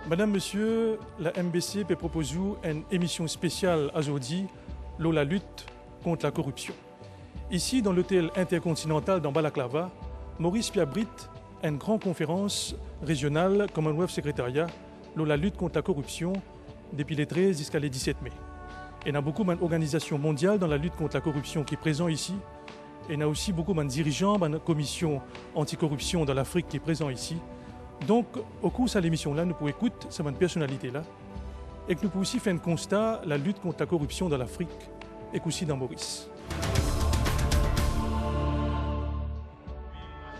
Madame, Monsieur, la MBC peut proposer une émission spéciale aujourd'hui sur la lutte contre la corruption. Ici, dans l'hôtel intercontinental dans Balaklava, Maurice Piabrit a une grande conférence régionale Commonwealth Secretariat sur la lutte contre la corruption depuis les 13 jusqu'à les 17 mai. Il y a beaucoup d'organisations mondiales dans la lutte contre la corruption qui est présent ici. Et il y a aussi beaucoup de dirigeants de la commission anticorruption dans l'Afrique qui est présent ici. Donc, au cours de l'émission-là, nous pouvons écouter cette personnalité-là et que nous pouvons aussi faire un constat de la lutte contre la corruption dans l'Afrique et aussi dans Maurice.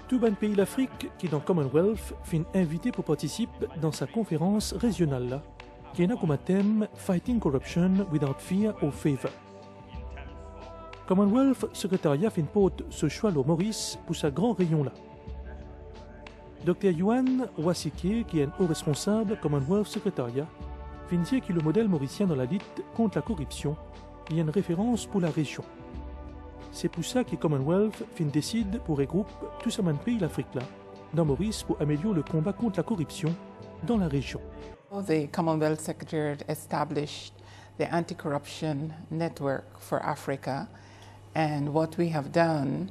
Tout le pays de l'Afrique qui est dans le Commonwealth finit invité pour participer dans sa conférence régionale-là, qui a comme thème « Fighting Corruption without fear or favor ». Commonwealth Secretariat fait porte ce choix au Maurice pour sa grand rayon-là. Dr. Yuan Wasike, qui est un haut responsable Commonwealth Secretariat, fait dire que le modèle mauricien dans la lutte contre la corruption il y a une référence pour la région. C'est pour ça que Commonwealth décide pour regrouper tout ce pays d'Afrique là dans Maurice pour améliorer le combat contre la corruption dans la région. The Commonwealth Secretariat established the Anti-Corruption Network for Africa, and what we have done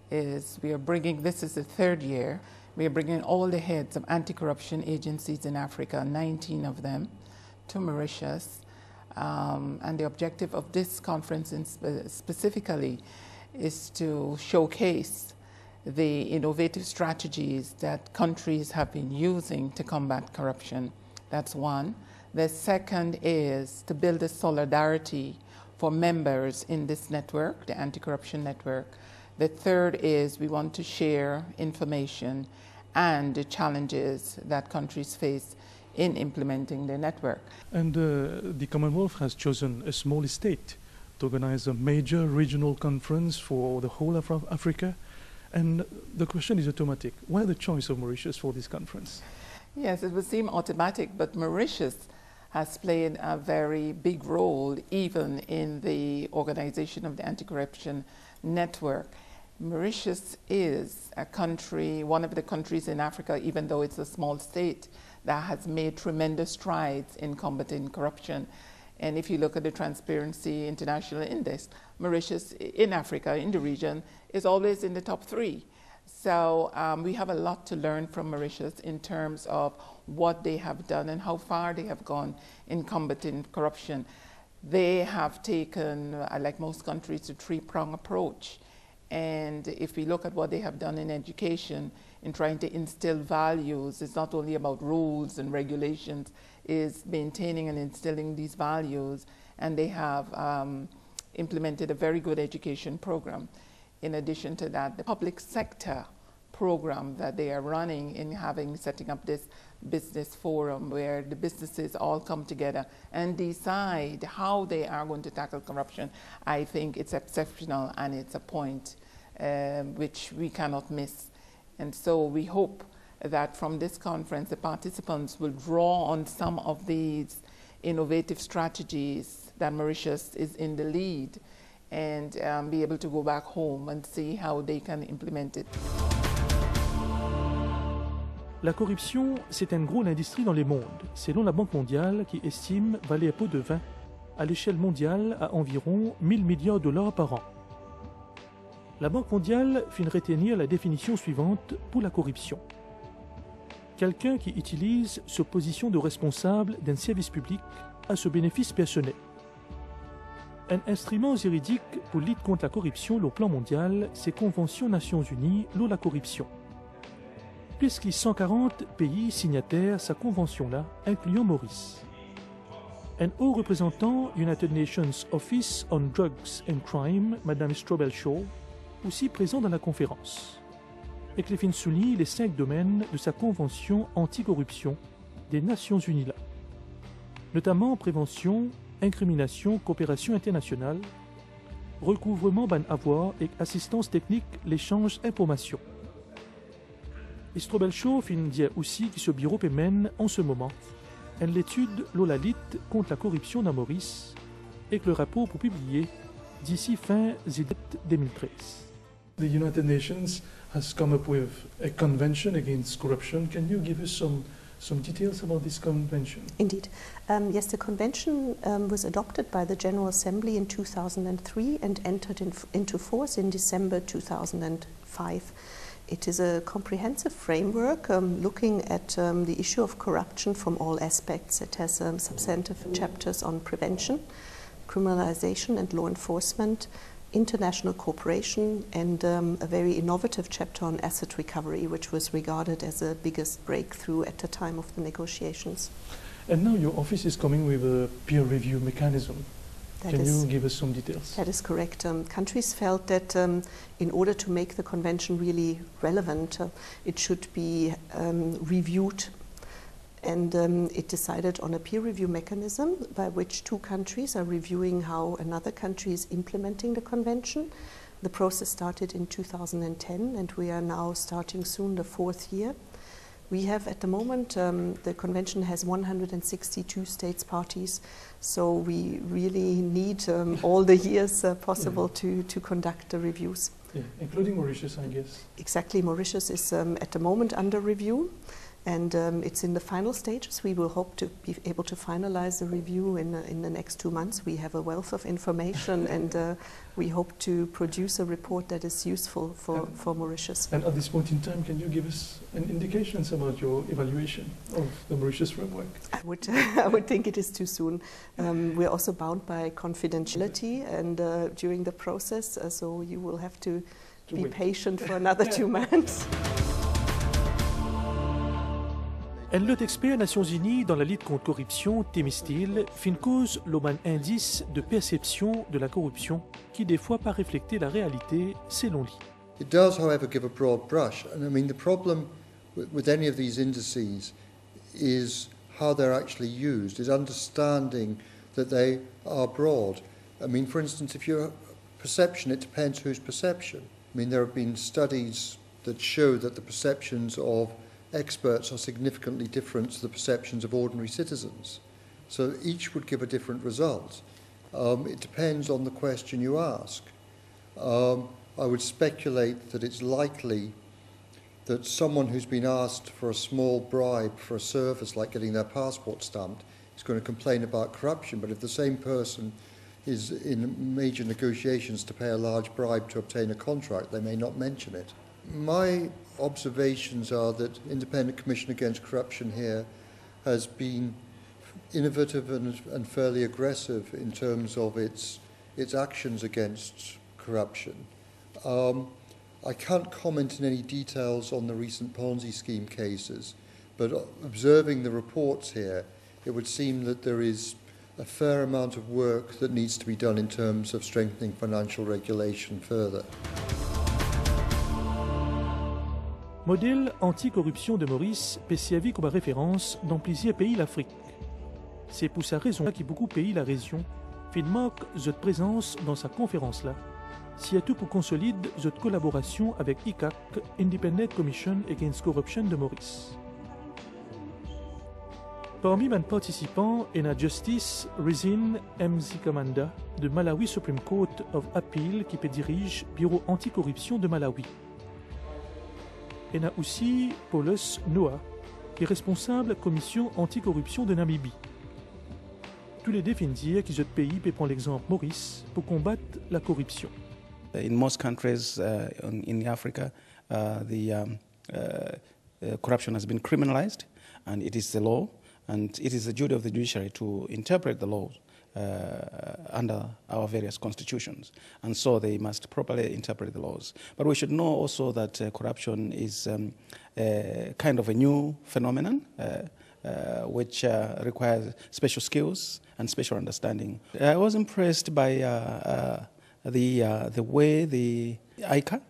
is we are bringing, this is the third year, we are bringing all the heads of anti-corruption agencies in Africa, 19 of them, to Mauritius. And the objective of this conference specifically is to showcase the innovative strategies that countries have been using to combat corruption. That's one. The second is to build a solidarity for members in this network, the anti-corruption network. The third is we want to share information and the challenges that countries face in implementing the network. And the Commonwealth has chosen a small state to organize a major regional conference for the whole of Africa. And the question is automatic. Why the choice of Mauritius for this conference? Yes, it would seem automatic, but Mauritius has played a very big role even in the organization of the anti-corruption network. Mauritius is a country, one of the countries in Africa, even though it's a small state, that has made tremendous strides in combating corruption. And if you look at the Transparency International Index, Mauritius in Africa, in the region, is always in the top 3. So we have a lot to learn from Mauritius in terms of what they have done and how far they have gone in combating corruption. They have taken, like most countries, a 3-pronged approach. And if we look at what they have done in education, in trying to instill values, it's not only about rules and regulations, is maintaining and instilling these values. And they have implemented a very good education program. In addition to that, the public sector program that they are running in setting up this business forum where the businesses all come together and decide how they are going to tackle corruption, I think it's exceptional and it's a point which we cannot miss. And so we hope that from this conference the participants will draw on some of these innovative strategies that Mauritius is in the lead and be able to go back home and see how they can implement it. La corruption, c'est une grosse industrie dans le monde, selon la Banque mondiale qui estime valer un pot de vin à l'échelle mondiale à environ 1000 milliards de dollars par an. La Banque mondiale finit retenir la définition suivante pour la corruption. Quelqu'un qui utilise sa position de responsable d'un service public à ce bénéfice personnel. Un instrument juridique pour lutter contre la corruption au plan mondial, c'est Convention Nations Unies sur la corruption. Plus que 140 pays signataires sa convention-là, incluant Maurice. Un haut représentant United Nations Office on Drugs and Crime, Madame Strobel Shaw, aussi présent dans la conférence. Et Cléfine souligne les 5 domaines de sa convention anticorruption des Nations Unies-là, notamment prévention, incrimination, coopération internationale, recouvrement ban avoir et assistance technique, l'échange d'informations. Strobel Shaw fin dire aussi que ce bureau mène en ce moment une étude sur la lutte contre la corruption dans Maurice et que le rapport pour publier d'ici fin 2013. The United Nations has come up with a convention against corruption. Can you give us some Some details about this convention. Indeed. Yes, the convention was adopted by the General Assembly in 2003 and entered into force in December 2005. It is a comprehensive framework looking at the issue of corruption from all aspects. It has substantive chapters on prevention, criminalization and law enforcement, international cooperation, and a very innovative chapter on asset recovery, which was regarded as the biggest breakthrough at the time of the negotiations. And now your office is coming with a peer review mechanism. Can you give us some details? That is correct. Countries felt that in order to make the convention really relevant, it should be reviewed, and it decided on a peer review mechanism by which two countries are reviewing how another country is implementing the convention. The process started in 2010, and we are now starting soon the 4th year. We have at the moment, the convention has 162 states parties, so we really need all the years possible to conduct the reviews. Yeah, including Mauritius, I guess. Exactly, Mauritius is at the moment under review, and it's in the final stages. We will hope to be able to finalize the review in the next 2 months. We have a wealth of information, and we hope to produce a report that is useful for Mauritius. And at this point in time, can you give us an indication about your evaluation of the Mauritius framework? I would think it is too soon. We're also bound by confidentiality and during the process, so you will have to be patient for another 2 months. Un lot expert Nations Unies dans la lutte contre corruption, Themistil, fin cause l'oban indice de perception de la corruption qui des fois pas refléter la réalité selon lui. It does, however, give a broad brush. And I mean, the problem with any of these indices is how they're actually used, is understanding that they are broad. I mean, for instance, if you're perception, it depends whose perception. I mean, there have been studies that show that the perceptions of experts are significantly different to the perceptions of ordinary citizens. So each would give a different result. It depends on the question you ask. I would speculate that it's likely that someone who's been asked for a small bribe for a service like getting their passport stamped is going to complain about corruption, but if the same person is in major negotiations to pay a large bribe to obtain a contract, they may not mention it. My observations are that Independent Commission Against Corruption here has been innovative and fairly aggressive in terms of its actions against corruption. I can't comment in any details on the recent Ponzi scheme cases, but observing the reports here, it would seem that there is a fair amount of work that needs to be done in terms of strengthening financial regulation further. Modèle anti-corruption de Maurice peut servir comme référence dans plusieurs pays d'Afrique. C'est pour sa raison que beaucoup de pays de la région marquent cette présence dans sa conférence-là, surtout pour consolider cette collaboration avec ICAC, Independent Commission Against Corruption de Maurice. Parmi les participants, il y a Justice Rizin Mzikamanda de Malawi Supreme Court of Appeal qui dirige le Bureau anticorruption de Malawi. Il y a aussi Paulus Noah, qui est responsable de la Commission anticorruption de Namibie. Tous les deux finissent dire que ce pays peut prendre l'exemple Maurice pour combattre la corruption. In most countries in Africa, corruption has been criminalized, and it is the law, and it is the duty of the judiciary to interpret the laws under our various constitutions, and so they must properly interpret the laws. But we should know also that corruption is kind of a new phenomenon which requires special skills and special understanding. I was impressed by the way the ICA,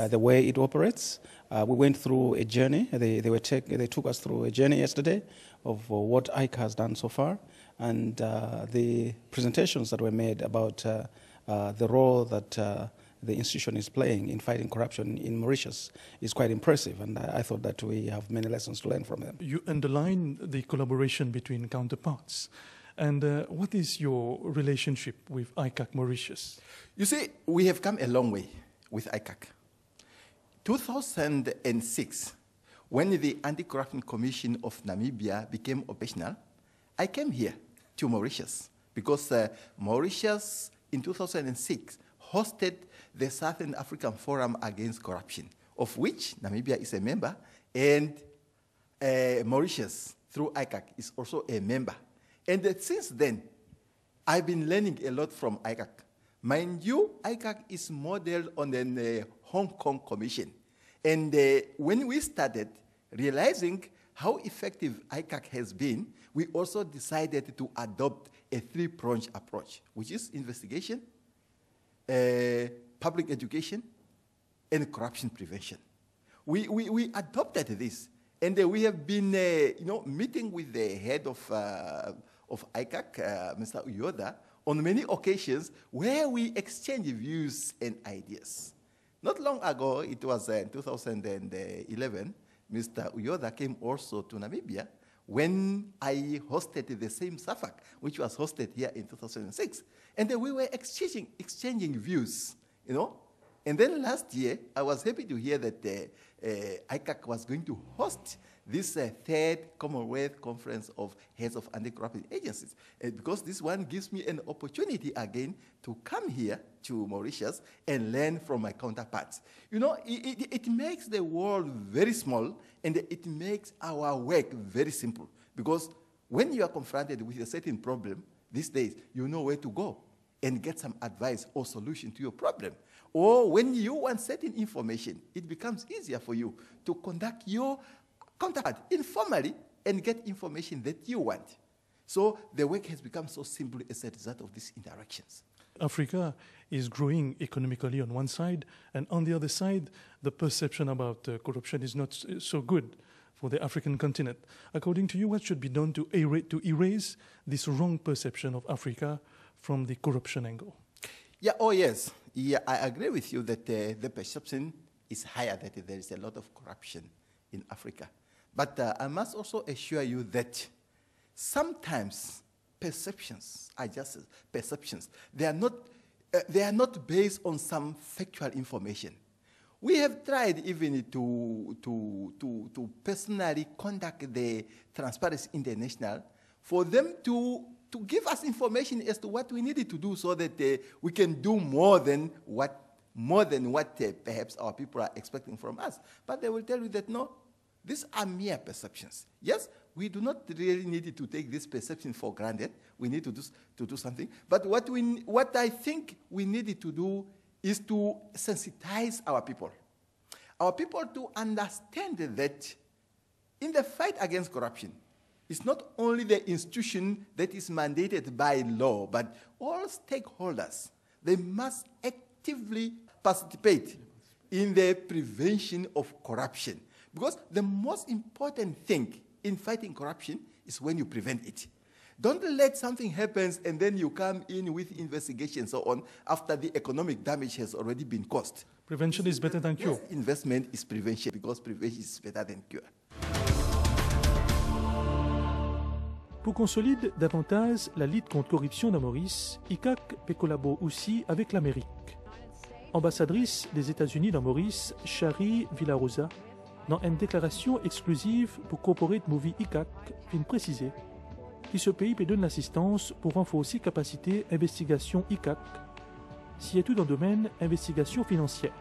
the way it operates. We went through a journey. They took us through a journey yesterday of what ICA has done so far, and the presentations that were made about the role that the institution is playing in fighting corruption in Mauritius is quite impressive, and I thought that we have many lessons to learn from them. You underline the collaboration between counterparts. And what is your relationship with ICAC Mauritius? You see, we have come a long way with ICAC. 2006, when the Anti-Corruption Commission of Namibia became operational, I came here to Mauritius because Mauritius in 2006 hosted the Southern African Forum Against Corruption, of which Namibia is a member, and Mauritius, through ICAC, is also a member. And since then, I've been learning a lot from ICAC. Mind you, ICAC is modeled on the Hong Kong Commission. And when we started realizing how effective ICAC has been, we also decided to adopt a three-pronged approach, which is investigation, public education, and corruption prevention. We adopted this, and we have been meeting with the head of ICAC, Mr. Uyoda, on many occasions where we exchange views and ideas. Not long ago, it was in 2011, Mr. Uyoda came also to Namibia when I hosted the same SAFAC, which was hosted here in 2006. And then we were exchanging views, And then last year, I was happy to hear that ICAC was going to host this third Commonwealth Conference of Heads of Anti-Corruption Agencies. Because this one gives me an opportunity again to come here to Mauritius and learn from my counterparts. It makes the world very small, and it makes our work very simple. Because when you are confronted with a certain problem these days, you know where to go and get some advice or solution to your problem. Or when you want certain information, it becomes easier for you to conduct your counterpart informally and get information that you want. So the work has become so simple as a result of these interactions. Africa is growing economically on one side, and on the other side, the perception about corruption is not so good for the African continent. According to you, what should be done to erase this wrong perception of Africa from the corruption angle? Yeah, oh yes. Yeah, I agree with you that the perception is higher, that there is a lot of corruption in Africa. But I must also assure you that sometimes perceptions are just perceptions. They are not based on some factual information. We have tried even to personally contact the Transparency International for them to give us information as to what we needed to do so that we can do more than what perhaps our people are expecting from us. But they will tell you that no, these are mere perceptions. Yes, we do not really need to take this perception for granted. We need to do something. But what I think we needed to do is to sensitize our people to understand that in the fight against corruption, it's not only the institution that is mandated by law, but all stakeholders. They must actively participate in the prevention of corruption. Because the most important thing in fighting corruption is when you prevent it. Don't let something happen and then you come in with investigations so on after the economic damage has already been caused. Prevention is better than cure. Yes, investment is prevention because prevention is better than cure. Pour qu'on consolide davantage la lutte contre corruption dans Maurice, ICAC peut collaborer aussi avec l'Amérique. Ambassadrice des États-Unis dans Maurice, Shari Villarosa, dans une déclaration exclusive pour Corporate Movie ICAC, vient préciser que ce pays peut donner l'assistance pour renforcer capacité investigation ICAC, si tout dans le domaine investigation financière.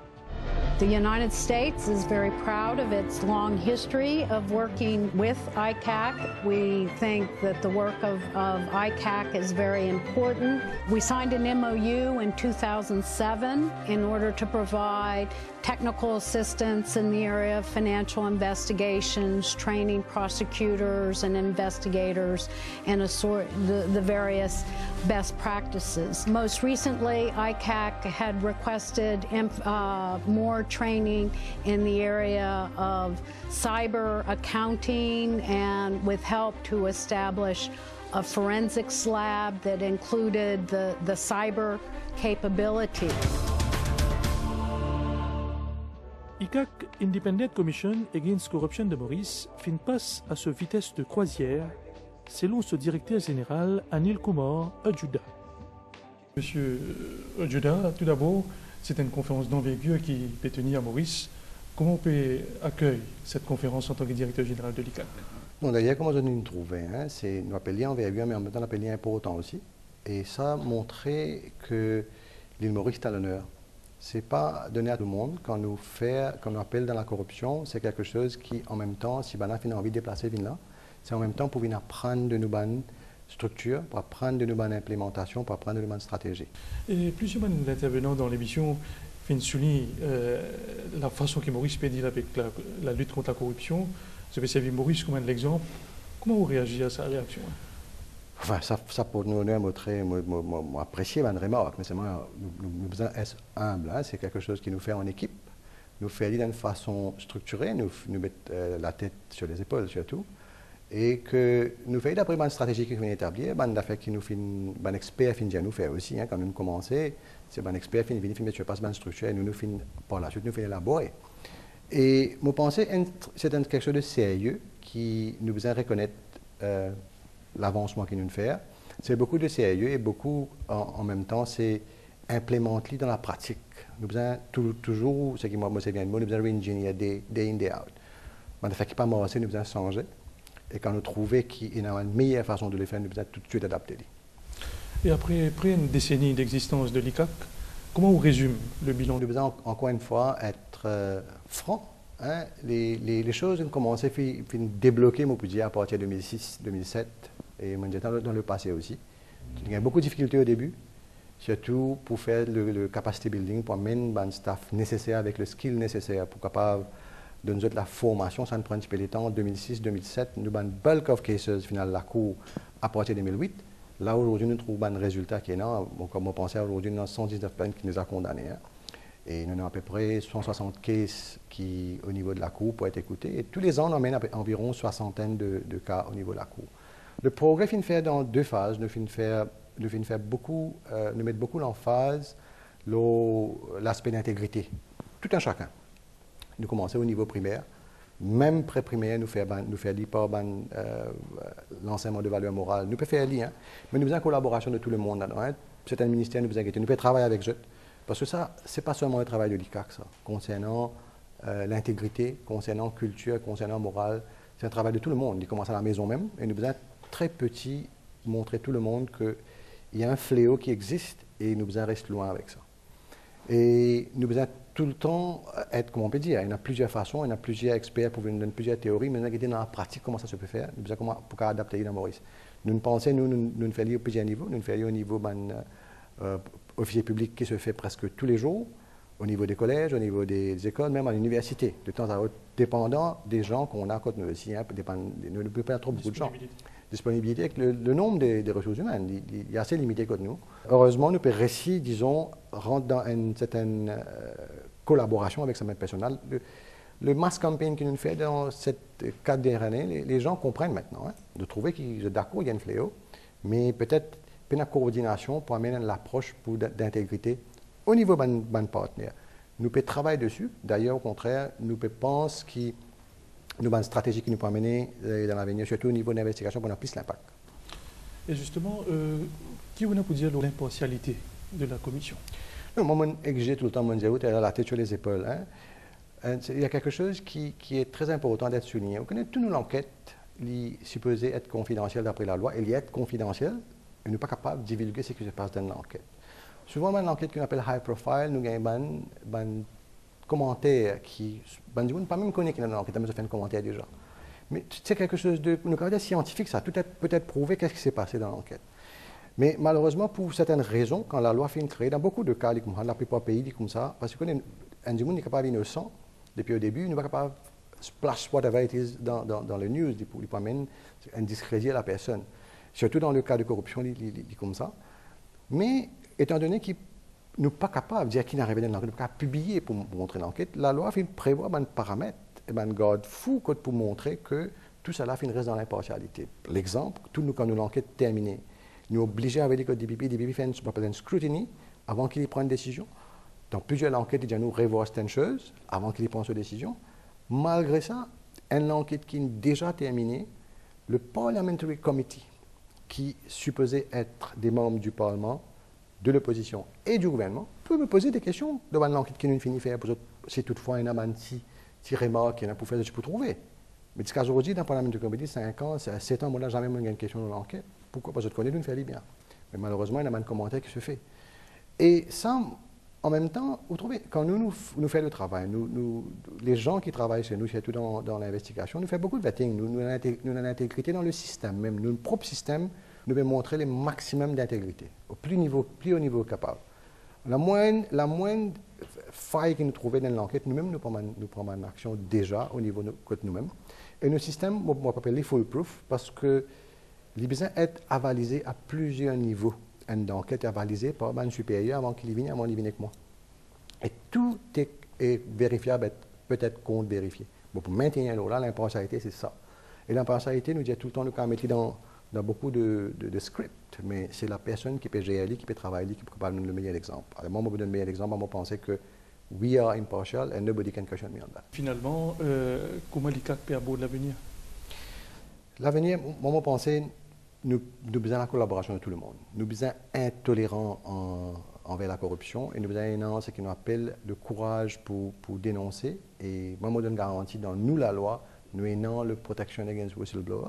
The United States is very proud of its long history of working with ICAC. We think that the work of ICAC is very important. We signed an MOU in 2007 in order to provide technical assistance in the area of financial investigations, training prosecutors and investigators, and the various best practices. Most recently, ICAC had requested more training in the area of cyber accounting and with help to establish a forensics lab that included the cyber capability. ICAC, Independent Commission Against Corruption de Maurice, fait passe à ce vitesse de croisière, selon ce directeur général Anil Kumar Ajuda. Monsieur Ajuda, tout d'abord, c'est une conférence d'envergure qui peut tenir à Maurice Comment on peut accueillir cette conférence en tant que directeur général de l'ICAC? Non, d'ailleurs, comment nous trouver, hein, c'est nous appelions envergure, mais en même temps, nous appelions important aussi. Et ça a montré que l'île Maurice est à l'honneur. Ce n'est pas donné à tout le monde. Quand nous appelle dans la corruption, c'est quelque chose qui, en même temps, si on a envie de déplacer là, c'est en même temps pour venir apprendre de nos bonnes structures, pour apprendre de nos bonnes implémentations, pour apprendre de nos bonnes stratégies. Et plusieurs intervenants dans l'émission viennent souligner la façon que Maurice peut dire avec la lutte contre la corruption. Je vais servir Maurice comme un exemple. Comment vous réagissez à sa réaction? Enfin, ça pour nous montrer, apprécier ma remarque, mais c'est moi, nous besoin d'être humble. Hein, c'est quelque chose qui nous fait en équipe, nous fait d'une façon structurée, nous mettre la tête sur les épaules surtout, et que nous fait d'après une stratégie qui vient établir, une affaire qui nous fait, un expert finit à nous faire aussi. Hein, quand nous commençons, c'est un expert qui vient mettre sur place une structure et nous finit par la suite nous fait élaborer. Et je pense que c'est quelque chose de sérieux qui nous besoin reconnaître l'avancement qu'il nous fait. C'est beaucoup de sérieux et beaucoup en même temps c'est implémenté dans la pratique. Nous besoin toujours, ce qui moi c'est bien le mot, nous besoin réingénier day in day out. Mais fait qui pas marcher, nous besoin changer. Et quand nous trouvons qu'il y a une meilleure façon de le faire, nous besoin tout de suite adapter. Et après une décennie d'existence de l'ICAC, comment on résume le bilan? Nous besoin encore une fois être franc. Hein, les choses ont commencé à débloquer, on peut dire, à partir de 2006, 2007 et dans le passé aussi. Il y a beaucoup de difficultés au début, surtout pour faire le capacity building, pour amener un staff nécessaire avec le skill nécessaire pour capable de nous donner la formation. Ça nous prend un petit peu de temps. En 2006, 2007, nous avons un bulk of cases final la cour à partir de 2008. Là, aujourd'hui, nous trouvons un résultat qui est énorme. Bon, comme on pensait, aujourd'hui, nous avons 119 peines qui nous a condamnés. Hein. Et nous avons à peu près 160 cases qui, au niveau de la Cour, pour être écoutés. Et tous les ans, on emmène environ une soixantaine de cas au niveau de la Cour. Le progrès finit fait dans deux phases. Nous mettre beaucoup l'emphase l'aspect d'intégrité, tout un chacun. Nous commençons au niveau primaire. Même pré-primaire, nous faisons lire par l'enseignement de valeurs morales. Nous pouvons faire lire, hein, mais nous avons une collaboration de tout le monde. Hein. C'est un ministère, nous pouvons travailler avec eux. Parce que ça, ce n'est pas seulement le travail de l'ICAC, ça, concernant l'intégrité, concernant culture, concernant morale. C'est un travail de tout le monde. Il commence à la maison même. Et nous besoin très petits montrer tout le monde qu'il y a un fléau qui existe et nous besoin rester loin avec ça. Et nous besoin tout le temps être, comment on peut dire, il y a plusieurs façons, il y a plusieurs experts pour nous donner plusieurs théories, mais nous avons dans la pratique comment ça se peut faire. Nous besoin comment pour adapter dans Maurice. Nous pensons, nous faisons lire au plusieurs niveaux, nous faisons au niveau officier public qui se fait presque tous les jours, au niveau des collèges, au niveau des écoles, même à l'université, de temps à autre, dépendant des gens qu'on a à côté de nous aussi. Hein, nous ne pouvons pas trop beaucoup de gens. Disponibilité avec le nombre des ressources humaines, il est assez limité côté nous. Heureusement, nous pouvons réussir, disons, rentrer dans une certaine collaboration avec sa même personnel. Le mass campaign que nous fait dans cette 4 dernières années, les gens comprennent maintenant, hein, de trouver qu'ils sont d'accord, il y a un fléau, mais peut-être une coordination pour amener l'approche d'intégrité au niveau de nos partenaires. Nous pouvons travailler dessus. D'ailleurs, au contraire, nous pensons que nous avons une stratégie qui nous peut amener dans l'avenir, surtout au niveau de l'investigation, pour avoir plus d'impact. Et justement, qui vous a pour dire l'impartialité de la commission? Moi, je exige tout le temps, tu as la tête sur les épaules. Hein. Il y a quelque chose qui est très important d'être souligné. Vous connaissez, toute l'enquête est supposée être confidentielle d'après la loi. Elle y est confidentielle. Et nous ne sommes pas capables de divulguer ce qui se passe dans l'enquête. Souvent, dans l'enquête qu'on appelle high profile, nous avons des commentaires qui. Nous ne pas même connaître dans l'enquête, mais nous fait un commentaire déjà. Mais c'est quelque chose de. Nous avons des scientifiques, ça peut-être prouvé qu'est-ce qui s'est passé dans l'enquête. Mais malheureusement, pour certaines raisons, quand la loi finit créée, dans beaucoup de cas, la plupart des pays comme ça, parce que nous n'est pas innocent depuis le début, nous ne sommes pas capables de splash whatever it is dans le news, pour amener un discrédit à la personne. Surtout dans le cas de corruption, comme ça. Mais étant donné qu'ils ne sont pas capables de dire qui n'arrive dans l'enquête, pas publier pour montrer l'enquête, la loi prévoit un paramètre et un garde fou pour montrer que tout cela reste dans l'impartialité. L'exemple, quand l'enquête est terminée, nous obligés avec les codes DPP fait un scrutiny avant qu'ils prennent une décision. Dans plusieurs enquêtes, ils nous revoient certaines choses avant qu'ils prennent cette décision. Malgré ça, une enquête qui est déjà terminée, le Parliamentary Committee, qui supposait être des membres du Parlement, de l'opposition et du gouvernement, peut me poser des questions devant l'enquête qui nous finit faire. Si toutefois il y a un si remarque, il y en a pour faire, tu peux trouver. Mais jusqu'à aujourd'hui, dans le Parlement de comédie, 5 ans, 7 ans, moi, là, jamais eu une question dans l'enquête. Pourquoi? Parce que je connais, nous, faire bien. Mais malheureusement, il y a un commentaire qui se fait. Et ça, en même temps, vous trouvez, quand nous faisons le travail, les gens qui travaillent chez nous, surtout dans l'investigation, nous faisons beaucoup de vetting, nous avons l'intégrité dans le système, même notre propre système, nous devons montrer le maximum d'intégrité, au plus haut niveau capable. La moindre faille que nous trouvons dans l'enquête, nous-mêmes, nous prenons une action déjà au niveau de nous-mêmes. Et nos systèmes, on appelle les foolproof, parce que les besoins être avalisés à plusieurs niveaux. Une enquête est avalisée par un supérieur avant qu'il vienne avec moi. Et tout est vérifiable, peut-être compte vérifié. Bon, pour maintenir là, l'impartialité, c'est ça. Et l'impartialité, nous dit tout le temps, nous quand mettre dans beaucoup de scripts, mais c'est la personne qui peut gérer, qui peut travailler, qui peut nous donner le meilleur exemple. Alors moi, je vous donne le meilleur exemple, moi, je pense que we are impartial and nobody can question me on that. Finalement, comment l'ICAC peut aborder l'avenir? L'avenir, moi, je pense nous avons besoin de la collaboration de tout le monde. Nous avons besoin intolérants envers la corruption et nous avons besoin de ce qu'on appelle le courage pour dénoncer. Et moi, je donne garantie dans nous, la loi, nous avons le protection against whistleblower.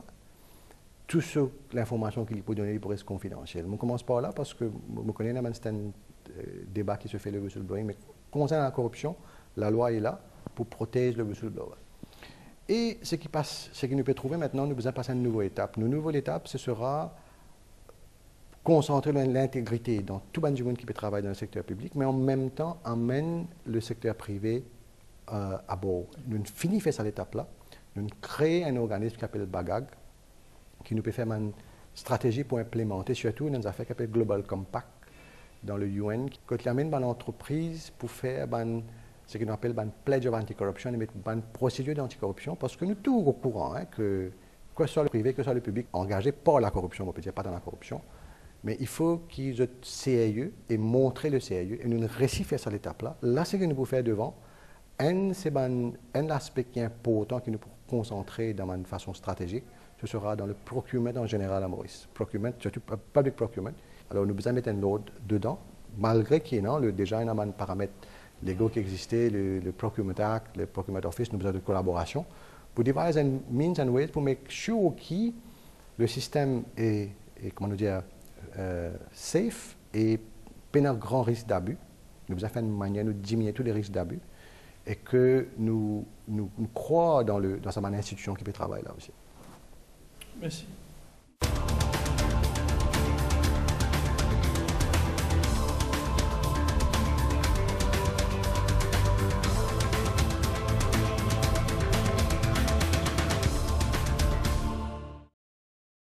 Tout l'information qu'il peut donner pour être confidentielle. Je commence par là parce que je connais un débat qui se fait le whistleblowing, mais concernant la corruption, la loi est là pour protéger le whistleblower. Et ce qui nous peut trouver maintenant, nous devons passer à une nouvelle étape. Une nouvelle étape, ce sera concentrer l'intégrité dans tout le monde qui peut travailler dans le secteur public, mais en même temps, emmène le secteur privé à bord. Nous finissons cette étape-là. Nous créons un organisme qui s'appelle BAGAG, qui nous peut faire une stratégie pour implémenter, surtout dans une affaire qui s'appelle Global Compact dans le UN, qui amène l'entreprise pour faire ce qu'on appelle un pledge of anti-corruption, une procédure d'anticorruption, parce que nous sommes tous au courant que ce soit le privé, que ce soit le public, engagé par la corruption, on peut dire pas dans la corruption, mais il faut qu'ils soient sérieux et montrer le sérieux, et nous ne réussissons faire cette étape-là. Là, ce que nous pouvons faire devant, c'est un aspect qui est important, que nous pouvons concentrer dans une façon stratégique, ce sera dans le procurement en général à Maurice. Procurement, surtout public procurement. Alors, nous devons mettre un ordre dedans, malgré qu'il y ait déjà un paramètre légaux qui existaient, le Procurement Act, le Procurement Office, nous avons besoin de collaboration pour devise un means and ways pour make sure que le système est comment nous dire, safe et pas un grand risque d'abus. Nous avons fait une manière de diminuer tous les risques d'abus et que nous croyons dans cette institution qui peut travailler là aussi. Merci.